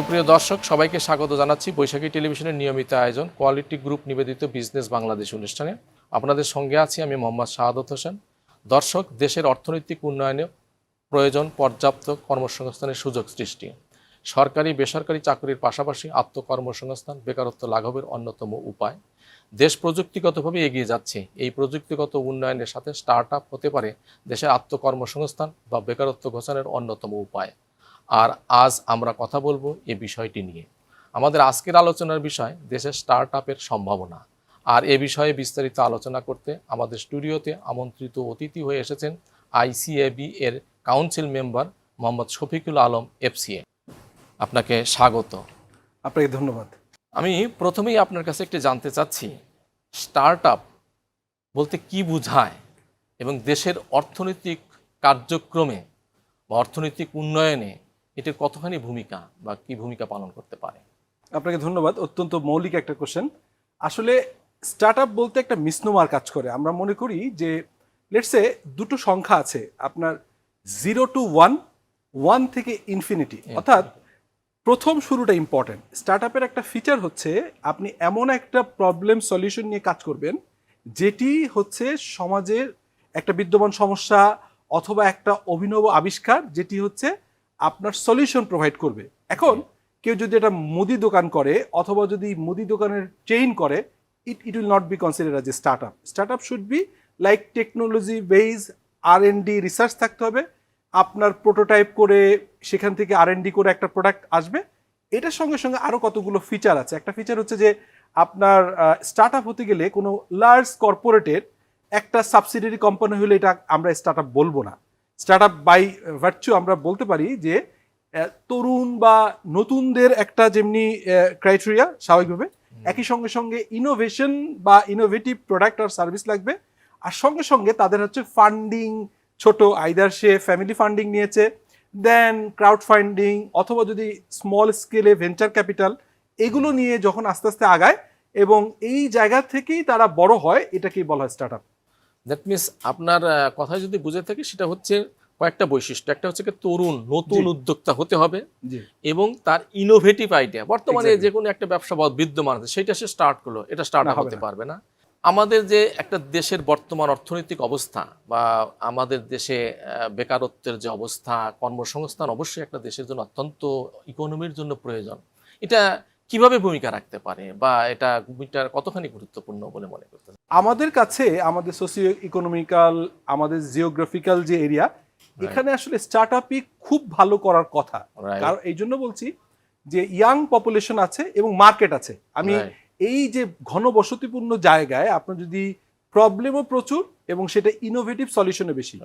সুপ্রিয় দর্শক, সবাইকে স্বাগত জানাচ্ছি বৈশাখী টেলিভিশনের নিয়মিত আয়োজন কোয়ালিটি গ্রুপ নিবেদিত বিজনেস বাংলাদেশ অনুষ্ঠানে। আপনাদের সঙ্গে আছি আমি মোহাম্মদ শাহাদত হোসেন। দর্শক, দেশের অর্থনৈতিক উন্নয়নে প্রয়োজন পর্যাপ্ত কর্মসংস্থানের সুযোগ সৃষ্টি। সরকারি বেসরকারি চাকরির পাশাপাশি আত্মকর্মসংস্থান বেকারত্ব লাঘবের অন্যতম উপায়। দেশ প্রযুক্তিগতভাবে এগিয়ে যাচ্ছে। এই প্রযুক্তিগত উন্নয়নের সাথে স্টার্ট আপ হতে পারে দেশের আত্মকর্মসংস্থান বা বেকারত্ব ঘোষণের অন্যতম উপায়। আর আজ আমরা কথা বলবো এই বিষয়টি নিয়ে। আমাদের আজকের আলোচনার বিষয় দেশের স্টার্ট আপের সম্ভাবনা। আর এ বিষয়ে বিস্তারিত আলোচনা করতে আমাদের স্টুডিওতে আমন্ত্রিত অতিথি হয়ে এসেছেন আইসিএবি এর council member Mohammad Shafiqul Alam FCA. আপনাকে স্বাগত। আপনাকে ধন্যবাদ। আমি প্রথমেই আপনার কাছে একটু জানতে চাচ্ছি, স্টার্ট আপ বলতে কি বোঝায় এবং দেশের অর্থনৈতিক কার্যক্রমে বা অর্থনৈতিক উন্নয়নে এটির কতখানি ভূমিকা বা কি ভূমিকা পালন করতে পারে? আপনাকে ধন্যবাদ। অত্যন্ত মৌলিক একটা কোশ্চেন। আসলে স্টার্ট আপ বলতে একটা মিসনোমার কাজ করে। আমরা মনে করি যে লেটসে দুটো সংখ্যা আছে, আপনার 0 to 1, 1 থেকে ইনফিনিটি, অর্থাৎ প্রথম শুরুটা ইম্পর্টেন্ট। স্টার্ট আপের একটা ফিচার হচ্ছে আপনি এমন একটা প্রবলেম সলিউশন নিয়ে কাজ করবেন যেটি হচ্ছে সমাজের একটা বিদ্যমান সমস্যা অথবা একটা অভিনব আবিষ্কার যেটি হচ্ছে আপনার সলিউশন প্রোভাইড করবে। এখন কেউ যদি এটা মুদি দোকান করে অথবা যদি মুদি দোকানের চেইন করে, it will not be considered as a start up. Start up should be like technology base, R&D research থাকতে হবে। আপনার প্রোটোটাইপ করে সেখান থেকে R&D করে একটা প্রোডাক্ট আসবে। এটার সঙ্গে সঙ্গে আরও কতগুলো ফিচার আছে। একটা ফিচার হচ্ছে যে আপনার স্টার্ট আপ হতে গেলে কোনো লার্জ কর্পোরেটের একটা সাবসিডিয়ারি কোম্পানি হলে এটা আমরা স্টার্ট আপ বলবো না। স্টার্ট আপ বাই ভার্চু আমরা বলতে পারি যে তরুণ বা নতুনদের একটা যেমনি ক্রাইটেরিয়া স্বাভাবিকভাবে, একই সঙ্গে সঙ্গে ইনোভেশন বা ইনোভেটিভ প্রোডাক্ট আর সার্ভিস লাগবে। আর সঙ্গে সঙ্গে তাদের হচ্ছে ফান্ডিং, ছোট আইদার সে ফ্যামিলি ফান্ডিং নিয়েছে, দেন ক্রাউড ফান্ডিং, অথবা যদি স্মল স্কেলে ভেঞ্চার ক্যাপিটাল, এগুলো নিয়ে যখন আস্তে আস্তে আগায় এবং এই জায়গা থেকেই তারা বড় হয়, এটাকেই বলা হয় স্টার্ট আপ। দ্যাট মিনস আপনার কথায় যদি বুঝে থাকি সেটা হচ্ছে কয়েকটা বৈশিষ্ট্য। একটা হচ্ছে তরুণ নতুন উদ্যোক্তা হতে হবে এবং তার ইনোভেটিভ আইডিয়া। বর্তমানে যে কোনো একটা ব্যবসা বিদ্যমান আছে সেটা সে স্টার্ট করলো, এটা স্টার্ট আপ হতে পারবে না। আমাদের যে একটা দেশের বর্তমান অর্থনৈতিক অবস্থা বা আমাদের দেশে বেকারত্বের যে অবস্থা, কর্মসংস্থান অবশ্যই একটা দেশের জন্য অত্যন্ত ইকোনমির জন্য প্রয়োজন। এটা কিভাবে ভূমিকা রাখতে পারে বা এটা ভূমিকার কতখানি গুরুত্বপূর্ণ বলে মনে করতে? আমাদের কাছে আমাদের সোশিও ইকোনমিক্যাল, আমাদের জিওগ্রাফিক্যাল যে এরিয়া, এখানে আসলে স্টার্ট আপই খুব ভালো করার কথা। কারণ এই জন্য বলছি যে ইয়াং পপুলেশন আছে এবং মার্কেট আছে। আমি এই যে ঘনবসতিপূর্ণ জায়গায় আপনার যদি প্রবলেমও প্রচুর এবং সেটা ইনোভেটিভ সলিউশনে বেশি,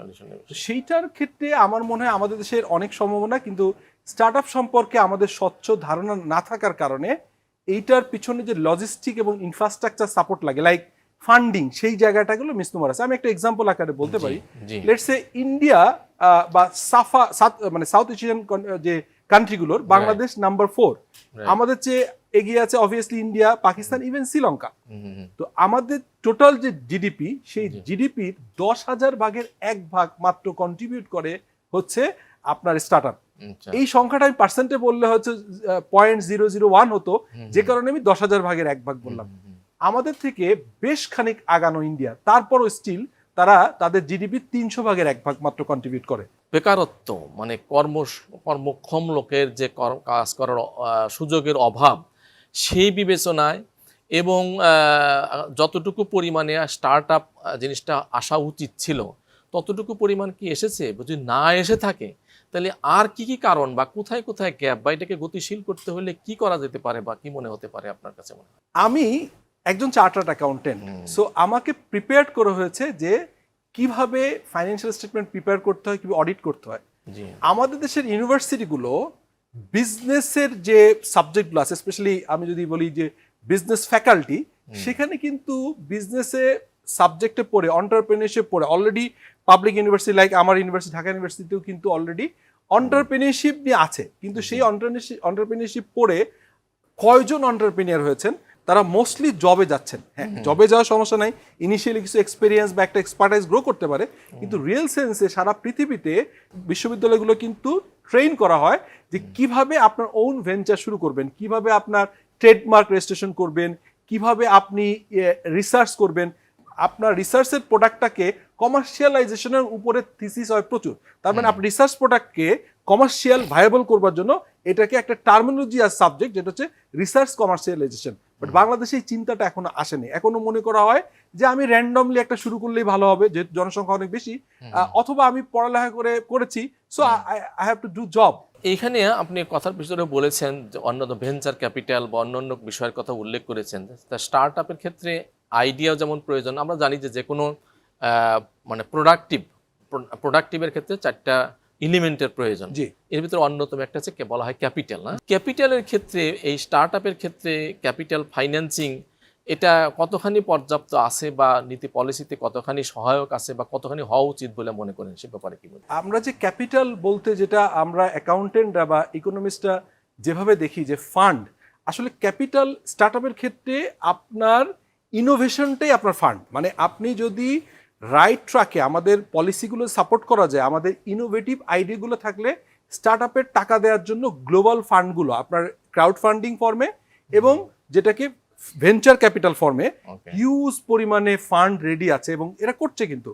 সেইটার ক্ষেত্রে আমার মনে হয় আমাদের দেশের অনেক সম্ভাবনা, কিন্তু স্টার্ট আপ সম্পর্কে আমাদের স্বচ্ছ ধারণা না থাকার কারণে এইটার পিছনে যে লজিস্টিক এবং ইনফ্রাস্ট্রাকচার সাপোর্ট লাগে, লাইক ফান্ডিং, সেই জায়গাটাগুলো মিসনোমার আছে। আমি একটা এক্সাম্পল আকারে বলতে পারি। লেটস সে ইন্ডিয়া বা মানে সাউথ এশিয়ান যে কান্ট্রিগুলোর বাংলাদেশ নাম্বার 4, আমাদের চেয়ে এগিয়ে আছে obviously India, Pakistan, even Sri Lanka. তো আমাদের টোটাল যে জিডিপি, সেই জিডিপির 10,000 ভাগের 1 ভাগ মাত্র কন্ট্রিবিউট করে হচ্ছে আপনার স্টার্ট আপ। এই সংখ্যাটা আমি পার্সেন্টে বললে হচ্ছে 0.001 হতো, যে কারণে আমি 10,000 ভাগের 1 ভাগ বললাম। আমাদের থেকে বেশ খানিক আগানো ইন্ডিয়া, তারপরও স্টিল তারা তাদের জিডিপি 300 ভাগের 1 ভাগ মাত্র কন্ট্রিবিউট করে। বেকারত্ব মানে কর্মক্ষম লোকের যে কাজ করার সুযোগের অভাব, সেই বিবেচনায় এবং যতটুকু পরিমাণে স্টার্ট আপ জিনিসটা আসা উচিত ছিল ততটুকু পরিমাণ কি এসেছে? যদি না এসে থাকে তাহলে আর কি কি কারণ বা কোথায় কোথায় গ্যাপ বা এটাকে গতিশীল করতে হলে কি করা যেতে পারে বা কি মনে হতে পারে আপনার কাছে মনে হয়? আমি একজন চার্টার্ড অ্যাকাউন্টেন্ট, সো আমাকে প্রিপেয়ার করা হয়েছে যে কিভাবে ফাইন্যান্সিয়াল স্টেটমেন্ট প্রিপেয়ার করতে হয়, কিভাবে অডিট করতে হয়। আমাদের দেশের ইউনিভার্সিটিগুলো বিজনেসের যে সাবজেক্টগুলো আছে, স্পেশালি আমি যদি বলি যে বিজনেস ফ্যাকাল্টি, সেখানে কিন্তু বিজনেসে সাবজেক্টে পড়ে, এন্টারপ্রেনিয়রশিপ পড়ে অলরেডি পাবলিক ইউনিভার্সিটি লাইক আমার ইউনিভার্সিটি ঢাকা ইউনিভার্সিটিতেও কিন্তু অলরেডি এন্টারপ্রেনিয়রশিপ নিয়ে আছে। কিন্তু সেই এন্টারপ্রেনিয়রশিপ পড়ে কয়জন এন্টারপ্রেনিয়র হয়েছেন তারা মোস্টলি জবে যাচ্ছেন। হ্যাঁ, জবে যাওয়ার সমস্যা নাই, ইনিশিয়ালি কিছু এক্সপিরিয়েন্স বা একটা এক্সপার্টাইজ গ্রো করতে পারে, কিন্তু রিয়েল সেন্সে সারা পৃথিবীতে বিশ্ববিদ্যালয়গুলো কিন্তু ট্রেন করা হয় যে কিভাবে আপনার ওন ভেঞ্চার শুরু করবেন, কিভাবে আপনার ট্রেডমার্ক রেজিস্ট্রেশন করবেন, কিভাবে আপনি রিসার্চ করবেন, আপনার রিসার্চের প্রোডাক্টটাকে কমার্শিয়ালাইজেশনের উপরে থিসিস হয় প্রচুর। তার মানে আপনি রিসার্চ প্রোডাক্টকে কমার্শিয়াল ভায়াবল করবার জন্য এটাকে একটা টার্মিনোলজি আর সাবজেক্ট, যেটা হচ্ছে রিসার্চ কমার্শিয়ালাইজেশন। বাট বাংলাদেশে এই চিন্তাটা এখনো আসেনি। এখনো মনে করা হয় যে আমি র্যান্ডমলি একটা শুরু করলেই ভালো হবে, যেহেতু জনসংখ্যা অনেক বেশি, অথবা আমি পড়ালেখা করেছি, so I have to do job. এইখানে আপনি কথার পিছনে বলেছেন যে অন্যান্য ভেঞ্চার ক্যাপিটাল বা অন্যান্য বিষয়ের কথা উল্লেখ করেছেন। তা স্টার্ট আপের ক্ষেত্রে আইডিয়া যেমন প্রয়োজন, আমরা জানি যে কোনো মানে প্রোডাক্টিভের ক্ষেত্রে 4টা এলিমেন্টের প্রয়োজন। জি, এর ভিতরে অন্যতম একটা হচ্ছে বলা হয় ক্যাপিটাল। না, ক্যাপিটালের ক্ষেত্রে এই স্টার্ট আপের ক্ষেত্রে ক্যাপিটাল ফাইন্যান্সিং এটা কতখানি পর্যাপ্ত আছে, বা নীতি পলিসিতে কতখানি সহায়ক আছে, বা কতখানি হওয়া উচিত বলে মনে করেন, সে ব্যাপারে কি বলবেন? আমরা যে ক্যাপিটাল বলতে যেটা আমরা অ্যাকাউন্টেন্টরা বা ইকোনমিস্টরা যেভাবে দেখি যে ফান্ড, আসলে ক্যাপিটাল স্টার্টআপের ক্ষেত্রে আপনার ইনোভেশনটাই আপনার ফান্ড। মানে আপনি যদি রাইট ট্র্যাকে আমাদের পলিসিগুলো সাপোর্ট করা যায়, আমাদের ইনোভেটিভ আইডিয়াগুলো থাকলে স্টার্টআপের টাকা দেওয়ার জন্য গ্লোবাল ফান্ডগুলো আপনার ক্রাউড ফান্ডিং ফর্মে এবং যেটাকে ভেঞ্চার ক্যাপিটাল ফর্মে হিউজ পরিমাণে ফান্ড রেডি আছে, এবং এরা করছে। কিন্তু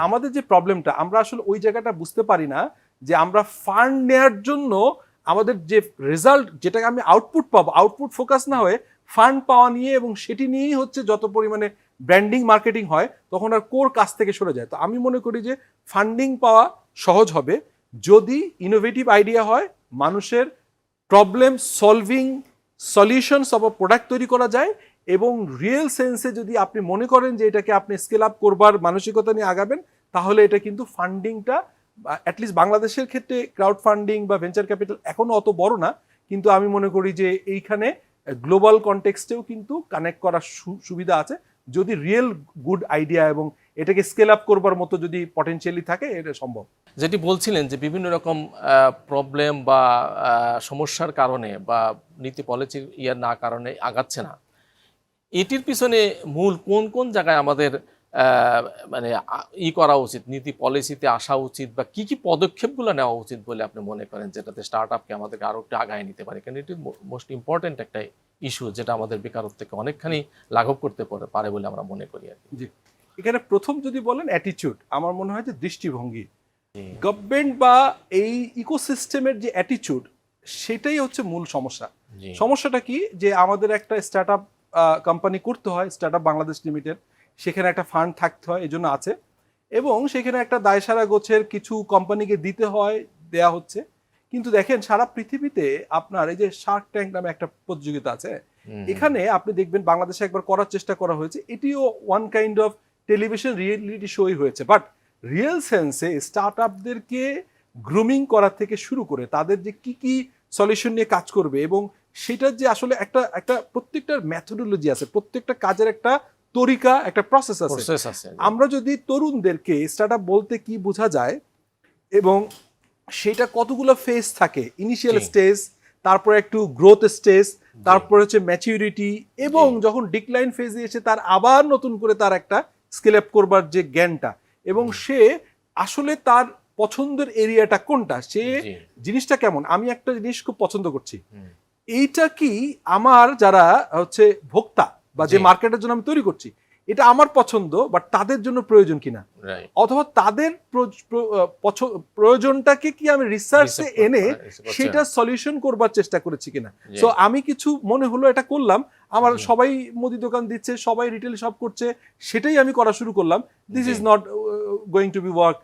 আমাদের যে প্রবলেমটা, আমরা আসলে ওই জায়গাটা বুঝতে পারি না যে আমরা ফান্ড নেয়ার জন্য আমাদের যে রেজাল্ট, যেটাকে আমি আউটপুট পাবো, আউটপুট ফোকাস না হয়ে ফান্ড পাওয়া নিয়ে, এবং সেটি নিয়েই হচ্ছে যত পরিমাণে ব্র্যান্ডিং মার্কেটিং হয়, তখন আর কোর কাজ থেকে সরে যায়। তো আমি মনে করি যে ফান্ডিং পাওয়া সহজ হবে যদি ইনোভেটিভ আইডিয়া হয়, মানুষের problem solving solutions of product তৈরি করা যায়, এবং রিয়েল সেন্সে যদি আপনি মনে করেন যে এটাকে আপনি স্কেল আপ করবার মানসিকতা নিয়ে আগাবেন, তাহলে এটা কিন্তু ফান্ডিংটা অ্যাটলিস্ট বাংলাদেশের ক্ষেত্রে ক্রাউড ফান্ডিং বা ভেঞ্চার ক্যাপিটাল এখনো অত বড় না, কিন্তু আমি মনে করি যে এইখানে গ্লোবাল কনটেক্সটেও কিন্তু কানেক্ট করার সুবিধা আছে যদি রিয়েল গুড আইডিয়া এবং এটাকে স্কেল আপ করবার মতো যদি পটেনশিয়ালি থাকে, এটা সম্ভব। যেটি বলছিলেন যে বিভিন্ন রকম প্রবলেম বা সমস্যার কারণে বা নীতি পলিসির না কারণে আগাচ্ছে না, এটির পিছনে মূল কোন কোন জায়গায় আমাদের মানে করা উচিত, নীতি পলিসিতে আসা উচিত, বা কি কি পদক্ষেপগুলো নেওয়া উচিত বলে আপনি মনে করেন, যেটাতে স্টার্ট আপকে আমাদেরকে আরও একটু আগায় নিতে পারে? কারণ এটি মোস্ট ইম্পর্টেন্ট একটা ইস্যু, যেটা আমাদের বেকারত্বকে অনেকখানি লাঘব করতে পারে বলে আমরা মনে করি আর কি। জি, এখানে প্রথম যদি বলেন অ্যাটিটিউড, আমার মনে হয় যে দৃষ্টিভঙ্গি, গভর্নমেন্ট বা এই ইকোসিস্টেমের যে অ্যাটিটিউড, সেটাই হচ্ছে মূল সমস্যা। সমস্যাটা কি, যে আমাদের একটা স্টার্ট আপ কোম্পানি করতে হয়, স্টার্ট আপ বাংলাদেশ লিমিটেড, সেখানে একটা ফান্ড থাকতে হয়, এই জন্য আছে, এবং সেখানে একটা দায়সারা গোছের কিছু কোম্পানিকে দিতে হয়, দেয়া হচ্ছে। কিন্তু দেখেন সারা পৃথিবীতে আপনার এই যে শার্ক ট্যাঙ্ক নামে একটা প্রতিযোগিতা আছে, এখানে আপনি দেখবেন বাংলাদেশে একবার করার চেষ্টা করা হয়েছে, এটিও one kind of television reality শোই হয়েছে। বাট রিয়েল সেন্সে স্টার্ট আপদেরকে গ্রুমিং করা থেকে শুরু করে তাদের যে কি কি সলিউশন নিয়ে কাজ করবে, এবং সেটার যে আসলে একটা প্রত্যেকটার ম্যাথোডোলজি আছে, প্রত্যেকটা কাজের একটা তরিকা, একটা প্রসেস আছে। আমরা যদি তরুণদেরকে স্টার্ট আপ বলতে কি বোঝা যায় এবং সেটা কতগুলো ফেজ থাকে, ইনিশিয়াল স্টেজ, তারপর একটু গ্রোথ স্টেজ, তারপর হচ্ছে ম্যাচিউরিটি, এবং যখন ডিক্লাইন ফেজে এসে তার আবার নতুন করে তার একটা স্কেল আপ করবার যে জ্ঞানটা, এবং সে আসলে তার পছন্দের এরিয়াটা কোনটা, সে জিনিসটা কেমন, আমি একটা জিনিস খুব পছন্দ করছি, এইটা কি আমার যারা হচ্ছে ভোক্তা বা যে মার্কেটের জন্য আমি তৈরি করছি, এটা আমার পছন্দ বাট তাদের জন্য প্রয়োজন কিনা, অথবা তাদের প্রয়োজনটাকে কি আমি রিসার্চে এনে সেটা সলিউশন করবার চেষ্টা করেছি কিনা। সো আমি কিছু মনে হলো এটা করলাম, আমার সবাই মুদি দোকান দিচ্ছে, সবাই রিটেল শপ করছে, সেটাই আমি করা শুরু করলাম, this is not going to be work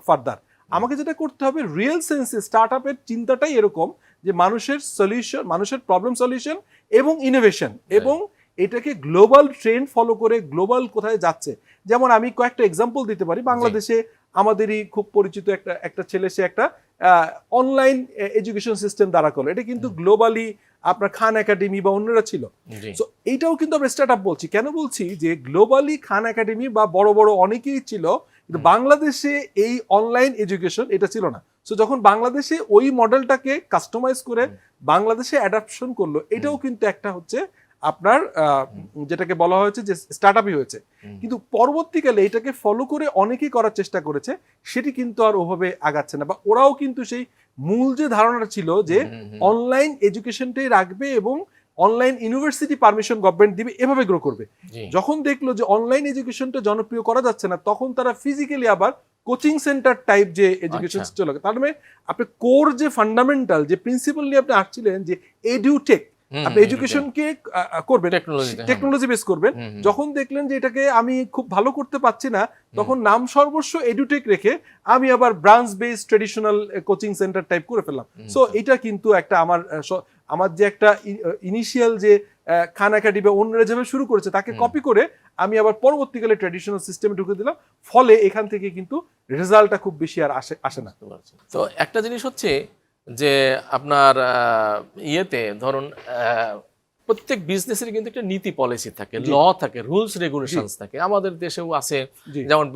further. আমাকে যেটা করতে হবে, রিয়েল সেন্সে স্টার্ট আপের চিন্তাটাই এরকম যে মানুষের সলিউশন, মানুষের প্রবলেম সলিউশন এবং ইনোভেশন, এবং এটাকে গ্লোবাল ট্রেন্ড ফলো করে গ্লোবাল কোথায় যাচ্ছে। যেমন আমি কয়েকটা এক্সাম্পল দিতে পারি। বাংলাদেশে আমাদেরই খুব পরিচিত একটা ছেলে, সে একটা অনলাইন এডুকেশন সিস্টেম দ্বারা করলো, এটা কিন্তু গ্লোবালি আপনার খান একাডেমি বা অন্যরা ছিল। সো এইটাও কিন্তু আমরা স্টার্ট আপ বলছি। কেন বলছি যে গ্লোবালি খান একাডেমি বা বড় বড় অনেকেই ছিল, কিন্তু বাংলাদেশে এই অনলাইন এডুকেশন এটা ছিল না। সো যখন বাংলাদেশে ওই মডেলটাকে কাস্টমাইজ করে বাংলাদেশে অ্যাডাপশন করলো, এটাও কিন্তু একটা হচ্ছে আপনার যেটাকে বলা হয়েছে যে স্টার্ট আপই হয়েছে, কিন্তু পরবর্তীকালে এটাকে ফলো করে অনেকেই করার চেষ্টা করেছে, সেটি কিন্তু আর ওভাবে আগাচ্ছে না, বা ওরাও কিন্তু সেই মূল যে ধারণাটা ছিল যে অনলাইন এডুকেশনটাই রাখবে এবং অনলাইন ইউনিভার্সিটি পারমিশন গভর্নমেন্ট দিবে, এভাবে গ্রো করবে। যখন দেখলো যে অনলাইন এডুকেশনটা জনপ্রিয় করা যাচ্ছে না, তখন তারা ফিজিক্যালি আবার কোচিং সেন্টার টাইপ যে এডুকেশন চলে, তার মানে আপনি কোর যে ফান্ডামেন্টাল যে প্রিন্সিপাল নিয়ে আপনি আসছিলেন যে এডুটেক, আপনি এডুকেশনকে করবেন, টেকনোলজি বেস করবেন, যখন দেখলেন যে এটাকে আমি খুব ভালো করতে পারছি না, তখন নাম সর্বস্ব এডুটেক রেখে আমি আবার branch base traditional coaching centre type করে ফেললাম। সো এটা কিন্তু একটা আমার যে একটা ইনিশিয়াল যে খান একাডেমি বা অন্যরা যেভাবে শুরু করেছে তাকে কপি করে আমি আবার পরবর্তীকালে ট্র্যাডিশনাল সিস্টেমে ঢুকে দিলাম, ফলে এখান থেকে কিন্তু রেজাল্টটা খুব বেশি আর আসে না। তো একটা জিনিস হচ্ছে যে আপনার ইয়েতে ধরুন প্রত্যেক বিজনেসের কিন্তু একটা নীতি পলিসি থাকে, ল থাকে, রুলস রেগুলেশনস থাকে। আমাদের দেশেও আছে, যেমন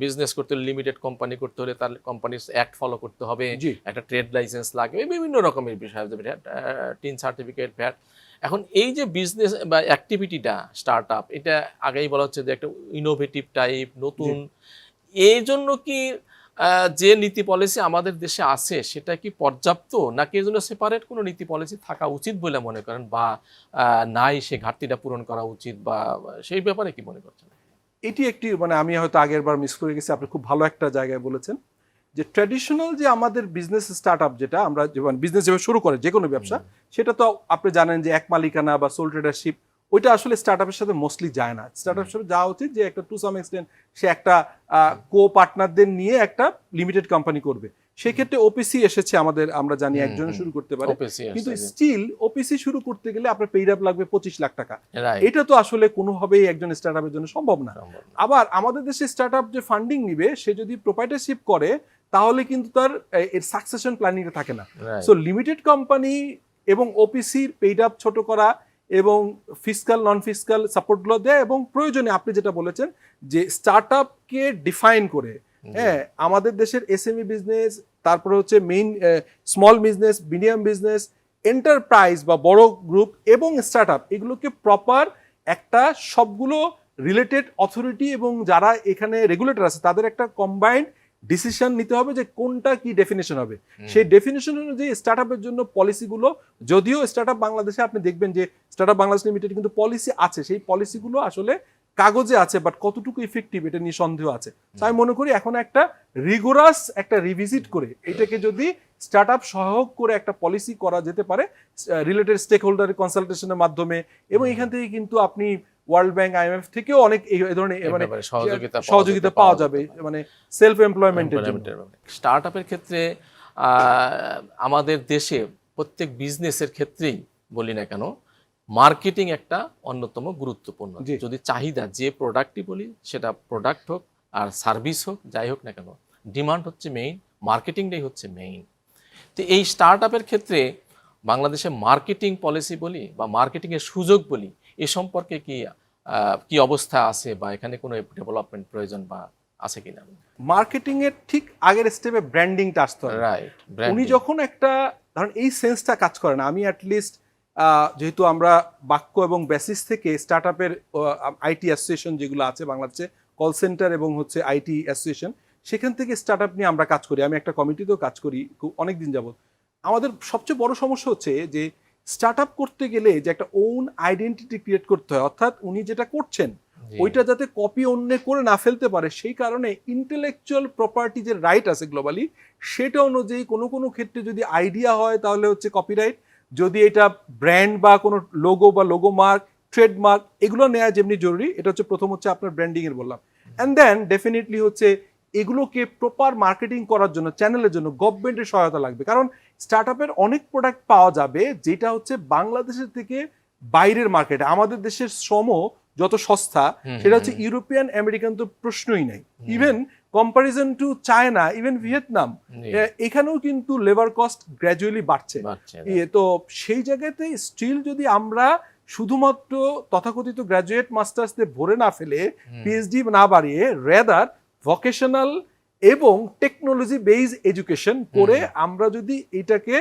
বিজনেস করতে হলে, লিমিটেড কোম্পানি করতে হলে তার কোম্পানির অ্যাক্ট ফলো করতে হবে, একটা ট্রেড লাইসেন্স লাগবে, বিভিন্ন রকমের বিষয়, টিন সার্টিফিকেট, ভ্যাট। এখন এই যে বিজনেস বা অ্যাক্টিভিটিটা স্টার্ট আপ, এটা আগেই বলা হচ্ছে যে একটা ইনোভেটিভ টাইপ, নতুন, এই জন্য কি যে নীতি পলিসি আমাদের দেশে আছে সেটা কি পর্যাপ্ত, নাকি এর জন্য সেপারেট কোনো নীতি পলিসি থাকা উচিত বলে মনে করেন, বা নাই সে ঘাটতিটা পূরণ করা উচিত, বা সেই ব্যাপারে কি মনে করছেন? এটি একটি আমি হয়তো আগের বার মিস করে গেছি, আপনি খুব ভালো একটা জায়গায় বলেছেন যে ট্র্যাডিশনাল যে আমাদের বিজনেস স্টার্ট আপ, যেটা আমরা যেমন বিজনেস যেভাবে শুরু করে যে কোনো ব্যবসা, সেটা তো আপনি জানেন যে এক মালিকানা বা সোল ট্রেডারশিপ, ওইটা আসলে স্টার্ট আপের সাথে মোস্টলি যায় না। স্টার্ট আপের সাথে যাওয়া উচিত যে একটা টু সাম এক্সটেন্ট সে একটা কো পার্টনারদের নিয়ে একটা লিমিটেড কোম্পানি করবে। সেক্ষেত্রে ওপিসি এসেছে আমাদের, আমরা জানি একজনে শুরু করতে পারে, কিন্তু স্টিল ওপিসি শুরু করতে গেলে আপনার পেইড আপ লাগবে 25 লাখ টাকা। এটা তো আসলে কোনোভাবেই একজন স্টার্ট আপের জন্য সম্ভব না। আবার আমাদের দেশে স্টার্ট আপ যে ফান্ডিং নিবে, সে যদি প্রোপ্রাইটারশিপ করে তাহলে কিন্তু তার এর সাকসেশন প্ল্যানিংটা থাকে না। সো লিমিটেড কোম্পানি এবং ওপিসির পেইড আপ ছোট করা এবং ফিসকাল নন ফিসকাল সাপোর্টগুলো দেয়, এবং প্রয়োজনে আপনি যেটা বলেছেন যে স্টার্ট আপকে ডিফাইন করে, হ্যাঁ, আমাদের দেশের এসএমই বিজনেস, তারপরে হচ্ছে main small business, medium business, enterprise বা বড় গ্রুপ এবং স্টার্ট আপ, এগুলোকে প্রপার একটা সবগুলো রিলেটেড অথরিটি এবং যারা এখানে রেগুলেটর আছে তাদের একটা কম্বাইন্ড ডিসিশন নিতে হবে যে কোনটা কি ডেফিনেশন হবে। সেই ডেফিনেশন অনুযায়ী স্টার্ট আপের জন্য পলিসিগুলো, যদিও স্টার্ট আপ বাংলাদেশে আপনি দেখবেন যে স্টার্ট আপ বাংলাদেশ লিমিটেড কিন্তু পলিসি আছে, সেই পলিসিগুলো আসলে কাগজে আছে, বাট কতটুকু ইফেক্টিভ এটা নিয়ে সন্দেহ আছে। আমি মনে করি এখন একটা রিগোরাস একটা রিভিজিট করে এটাকে যদি স্টার্ট আপ সহায়ক করে একটা পলিসি করা যেতে পারে রিলেটেড স্টেক হোল্ডারের কনসালটেশনের মাধ্যমে, এবং এখান থেকে কিন্তু আপনি ওয়ার্ল্ড ব্যাংক, আইএমএফ থেকেও অনেক এই ধরনের সহযোগিতা পাওয়া যাবে, সেলফ এমপ্লয়মেন্টের জন্য। স্টার্ট আপের ক্ষেত্রে আমাদের দেশে প্রত্যেক বিজনেসের ক্ষেত্রেই বলি না কেন, মার্কেটিং একটা অন্যতম গুরুত্বপূর্ণ। যদি চাহিদা, যে প্রোডাক্টই বলি, সেটা প্রোডাক্ট হোক আর সার্ভিস হোক, যাই হোক না কেন, ডিমান্ড হচ্ছে মেইন, মার্কেটিংটাই হচ্ছে মেইন। তো এই স্টার্ট আপের ক্ষেত্রে বাংলাদেশে মার্কেটিং পলিসি বলি বা মার্কেটিংয়ের সুযোগ বলি, এ সম্পর্কে কি অবস্থা আছে, বা এখানে কোনো ডেভেলপমেন্ট প্রয়োজন বা আছে কিনা? মার্কেটিং এর ঠিক আগের স্টেপে ব্র্যান্ডিংটা আসতে হবে। রাইট, উনি যখন একটা ধরেন এই সেন্সটা কাজ করে না, আমি অ্যাটলিস্ট যেহেতু আমরা বাক্য এবং বেসিস থেকে স্টার্ট আপের আইটি অ্যাসোসিয়েশন যেগুলো আছে বাংলাদেশে, কল সেন্টার এবং হচ্ছে আইটি অ্যাসোসিয়েশন, সেখান থেকে স্টার্ট আপ নিয়ে আমরা কাজ করি। আমি একটা কমিটিতেও কাজ করি খুব অনেকদিন যাবত। আমাদের সবচেয়ে বড় সমস্যা হচ্ছে যে স্টার্ট আপ করতে গেলে যে একটা ওন আইডেন্টিটি ক্রিয়েট করতে হয়, অর্থাৎ উনি যেটা করছেন ওইটা যাতে কপি অন্য করে না ফেলতে পারে, সেই কারণে ইন্টেলেকচুয়াল প্রপার্টি যে রাইট আছে গ্লোবালি, সেটা অনুযায়ী কোনো কোনো ক্ষেত্রে যদি আইডিয়া হয় তাহলে হচ্ছে কপিরাইট, যদি এটা ব্র্যান্ড বা কোনো লোগো বা লোগো মার্ক, ট্রেডমার্ক, এগুলো নেওয়া যেমনি জরুরি, এটা হচ্ছে প্রথম হচ্ছে আপনার ব্র্যান্ডিং এর বললাম। অ্যান্ড দেন ডেফিনেটলি হচ্ছে এগুলোকে প্রপার মার্কেটিং করার জন্য, চ্যানেলের জন্য গভর্নমেন্টের সহায়তা লাগবে। কারণ স্টার্ট আপের অনেক প্রোডাক্ট পাওয়া যাবে যেটা হচ্ছে বাংলাদেশের থেকে বাইরের মার্কেটে, আমাদের দেশের শ্রম যত সস্তা, সেটা হচ্ছে ইউরোপিয়ান আমেরিকান তো প্রশ্নই নাই। Even comparison two China, even Vietnam, এখানেও কিন্তু লেবার কস্ট গ্র্যাজুয়ালি বাড়ছে। তো সেই জায়গাতে স্টিল যদি আমরা শুধুমাত্র তথাকথিত গ্র্যাজুয়েট মাস্টার্সদের ভরে না ফেলে, পিএইচডি না বাড়িয়ে, রেদার ভোকেশনাল এবং টেকনোলজি বেসড এডুকেশন করে আমরা যদি এটাকে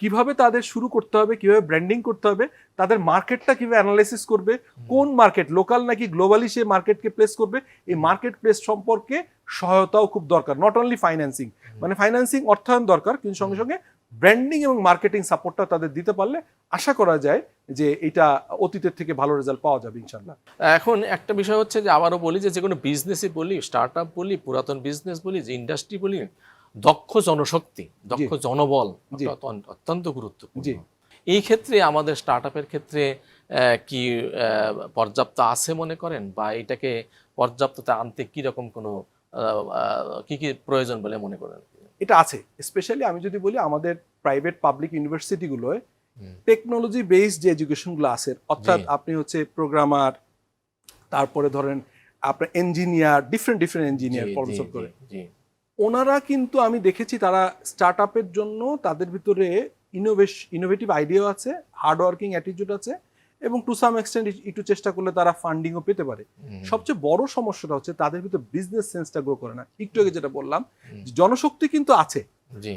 কিভাবে তাদের শুরু করতে হবে, কিভাবে ব্র্যান্ডিং করতে হবে, তাদের মার্কেটটা কিভাবে অ্যানালাইসিস করবে, কোন মার্কেট লোকাল নাকি গ্লোবালি সে মার্কেটকে প্লেস করবে, এই মার্কেট প্লেস সম্পর্কে সহায়তাও খুব দরকার। নট অনলি ফাইন্যান্সিং, মানে ফাইন্যান্সিং অর্থায়ন দরকার, কিন্তু সঙ্গে সঙ্গে ব্র্যান্ডিং এবং মার্কেটিং সাপোর্টটা তাদের দিতে পারলে আশা করা যায় যে এটা অতীতের থেকে ভালো রেজাল্ট পাওয়া যাবে ইনশাল্লাহ। এখন একটা বিষয় হচ্ছে যে আবারও বলি যে কোনো বিজনেসই বলি, স্টার্ট আপ বলি, পুরাতন বিজনেস বলি, যে ইন্ডাস্ট্রি বলি, দক্ষ জনশক্তি, দক্ষ জনবল অত্যন্ত গুরুত্বপূর্ণ। এই ক্ষেত্রে আমাদের স্টার্ট আপের ক্ষেত্রে কি পর্যাপ্ত আছে মনে করেন, বা এটাকে পর্যাপ্ততা আনতে কীরকম কোনো কি কি প্রয়োজন বলে মনে করেন? এটা আছে, স্পেশালি আমি যদি বলি আমাদের প্রাইভেট পাবলিক ইউনিভার্সিটিগুলোয় টেকনোলজি বেসড যে এডুকেশনগুলো আছে, অর্থাৎ আপনি হচ্ছে প্রোগ্রামার, তারপরে ধরেন আপনার ইঞ্জিনিয়ার, ডিফারেন্ট ইঞ্জিনিয়ার পড়াশোনা করে, ওনারা কিন্তু আমি দেখেছি তারা স্টার্ট আপের জন্য তাদের ভিতরে ইনোভেটিভ আইডিয়া আছে, হার্ড ওয়ার্কিং অ্যাটিটিউড আছে, এবং টু সাম এক্সটেন্ট একটু চেষ্টা করলে তারা ফান্ডিংও পেতে পারে। সবচেয়ে বড় সমস্যাটা হচ্ছে তাদের ভিতরে বিজনেস সেন্সটা গ্রো করে না। একটু আগে যেটা বললাম, জনশক্তি কিন্তু আছে,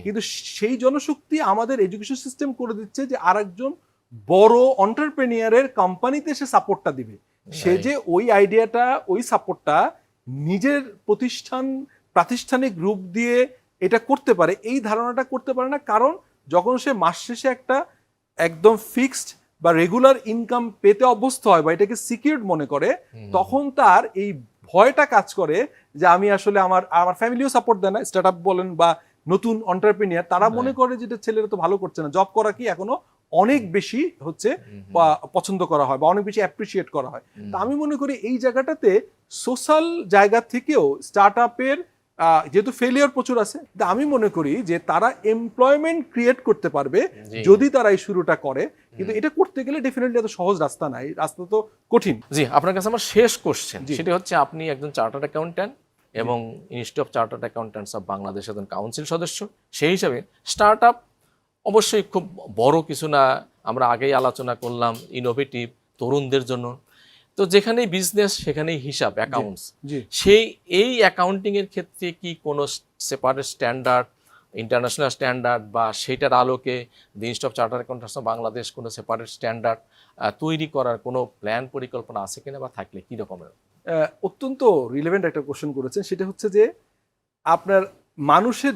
কিন্তু সেই জনশক্তি আমাদের এডুকেশন সিস্টেম করে দিচ্ছে যে আরেকজন বড় এন্টারপ্রেনিয়ারের কোম্পানিতে সে সাপোর্টটা দিবে, সে যে ওই আইডিয়াটা, ওই সাপোর্টটা নিজের প্রাতিষ্ঠানিক রূপ দিয়ে এটা করতে পারে, এই ধারণাটা করতে পারে না। কারণ যখন সে মাস শেষে একটা একদম ফিক্সড বা রেগুলার ইনকাম পেতে অভ্যস্ত হয় বা এটাকে সিকিউরড মনে করে, তখন তার এই ভয়টা কাজ করে যে আমি আসলে আমার ফ্যামিলিও সাপোর্ট দেয় না, স্টার্ট আপ বলেন বা নতুন এন্টারপ্রেনিয়ার, তারা মনে করে যে ছেলেরা তো ভালো করছে না, জব করা কি এখনো অনেক বেশি হচ্ছে পছন্দ করা হয় বা অনেক বেশি অ্যাপ্রিসিয়েট করা হয়। তা আমি মনে করি এই জায়গাটাতে সোশ্যাল জায়গা থেকেও স্টার্ট আপের যেহেতু ফেলিয়ার প্রচুর আছে, আমি মনে করি যে তারা এমপ্লয়মেন্ট ক্রিয়েট করতে পারবে যদি তারা এই শুরুটা করে, কিন্তু এটা করতে গেলে ডেফিনেটলি এত সহজ রাস্তা নাই, রাস্তা তো কঠিন। জি, আপনার কাছে আমার শেষ কোশ্চেন, সেটা হচ্ছে আপনি একজন চার্টার্ড অ্যাকাউন্ট্যান্ট এবং institute of chartered accountants of Bangladesh একজন কাউন্সিল সদস্য, সেই হিসাবে স্টার্ট আপ অবশ্যই খুব বড় কিছু না, আমরা আগেই আলোচনা করলাম, ইনোভেটিভ, তরুণদের জন্য। তো যেখানেই বিজনেস সেখানেই হিসাব, অ্যাকাউন্টস, এই অ্যাকাউন্টিং এর ক্ষেত্রে কি কোনো সেপারেট স্ট্যান্ডার্ড, ইন্টারন্যাশনাল স্ট্যান্ডার্ড বা সেটার আলোকে দি institute of chartered accountants of Bangladesh কোনো সেপারেট স্ট্যান্ডার্ড তৈরি করার কোনো প্ল্যান পরিকল্পনা আছে কিনা, বা থাকলে কি রকমের? অত্যন্ত রিলেভেন্ট একটা কোশ্চেন করেছেন। সেটা হচ্ছে যে আপনার মানুষের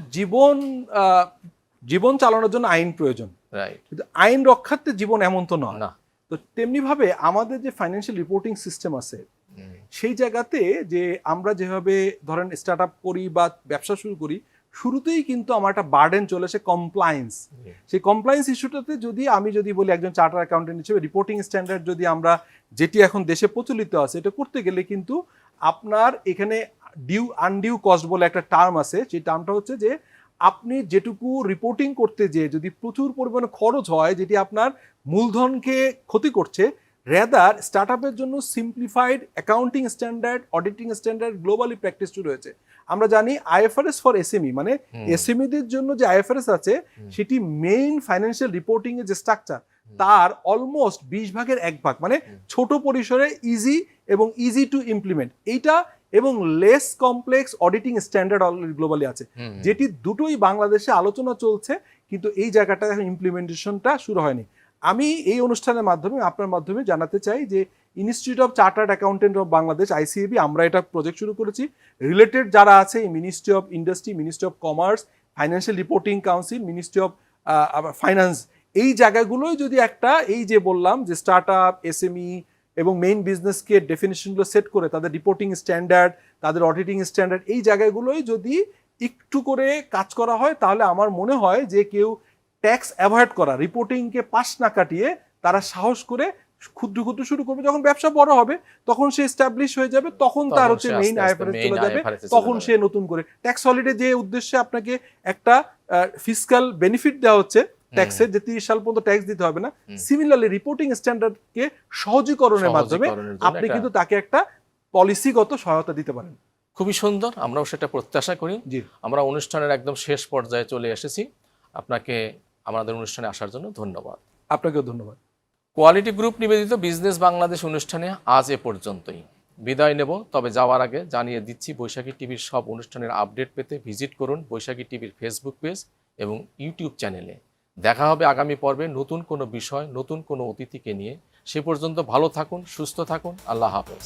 জীবন চালানোর জন্য আইন প্রয়োজন, কিন্তু আইন রক্ষার্থে জীবন এমন তো নয়। তো তেমনি ভাবে আমাদের যে ফাইন্যান্সিয়াল রিপোর্টিং সিস্টেম আছে, সেই জায়গাতে যে আমরা যেভাবে ধরেন স্টার্ট আপ করি বা ব্যবসা শুরু করি, শুরুতেই কিন্তু আমার একটা বার্ডেন চলে আসে কমপ্লায়েন্স। সেই কমপ্লায়েন্স ইস্যুটাতে আমি যদি বলি একজন চার্টার অ্যাকাউন্টেন্ট হিসেবে, রিপোর্টিং স্ট্যান্ডার্ড যদি আমরা যেটি এখন দেশে প্রচলিত আছে, এটা করতে গেলে কিন্তু আপনার এখানে আনডিউ কস্ট বলে একটা টার্ম আছে। সেই টার্মটা হচ্ছে যে আপনি যেটুকু রিপোর্টিং করতে যেয়ে যদি প্রচুর পরিমাণে খরচ হয়, যেটি আপনার মূলধনকে ক্ষতি করছে, রেদার স্টার্ট আপের জন্য simplified accounting standard, auditing standard globally practice শুরু হয়েছে। আমরা জানি আইএফআরএস ফর এসএমই, মানে এসএমইদের জন্য যে আইএফআরএস আছে, সেটি মেইন ফাইন্যান্সিয়াল রিপোর্টিং এর যে স্ট্রাকচার, তার অলমোস্ট 20 ভাগের 1 ভাগ, মানে ছোট পরিসরে ইজি এবং ইজি টু ইমপ্লিমেন্ট, এইটা এবং less complex auditing standard already globally আছে, যেটি দুটোই বাংলাদেশে আলোচনা চলছে, কিন্তু এই জায়গাটা এখন ইমপ্লিমেন্টেশনটা শুরু হয়নি। আমি এই অনুষ্ঠানের মাধ্যমে আপনার মাধ্যমে জানাতে চাই যে institute of chartered accountant of Bangladesh, ICAB, আমরা এটা প্রজেক্ট শুরু করেছি। রিলেটেড যারা আছে, ministry of industry, ministry of commerce, financial reporting council, ministry of finance, এই জায়গাগুলোই যদি একটা এই যে বললাম যে স্টার্ট আপ, এসএমই এবং মেইন বিজনেসকে ডেফিনেশনগুলো সেট করে তাদের রিপোর্টিং স্ট্যান্ডার্ড, তাদের অডিটিং স্ট্যান্ডার্ড, এই জায়গাগুলোই যদি একটু করে কাজ করা হয়, তাহলে আমার মনে হয় যে কেউ ট্যাক্স অ্যাভয়েড করা, রিপোর্টিংকে পাশ না কাটিয়ে তারা সাহস করে ক্ষুদ্র ক্ষুদ্র শুরু করবে। যখন ব্যবসা বড় হবে তখন সে এস্টাবলিশ হয়ে যাবে, তখন তার হচ্ছে মেইন আইএফআরএস চলে যাবে, তখন সে নতুন করে ট্যাক্স হলিডে যে উদ্দেশ্যে আপনাকে একটা ফিসক্যাল বেনিফিট দেওয়া হচ্ছে ট্যাক্সের, যে 30 সাল পর্যন্ত ট্যাক্স দিতে হবে না, সিমিলারলি রিপোর্টিং স্ট্যান্ডার্ডকে সহজীকরণের মাধ্যমে আপনি কিন্তু তাকে একটা পলিসিগত সহায়তা দিতে পারেন। খুবই সুন্দর, আমরাও সেটা প্রত্যাশা করি। আমরা অনুষ্ঠানের একদম শেষ পর্যায়ে চলে এসেছি। আপনাকে আমাদের অনুষ্ঠানে আসার জন্য ধন্যবাদ। আপনাকেও ধন্যবাদ। কোয়ালিটি গ্রুপ নিবেদিত বিজনেস বাংলাদেশ অনুষ্ঠানে আজ এ পর্যন্তই। বিদায় নেব, তবে যাওয়ার আগে জানিয়ে দিচ্ছি, বৈশাখী টিভির সব অনুষ্ঠানের আপডেট পেতে ভিজিট করুন বৈশাখী টিভির ফেসবুক পেজ এবং ইউটিউব চ্যানেলে। দেখা হবে আগামী পর্বে নতুন কোনো বিষয়, নতুন কোনো অতিথিকে নিয়ে। সে পর্যন্ত ভালো থাকুন, সুস্থ থাকুন। আল্লাহ হাফেজ।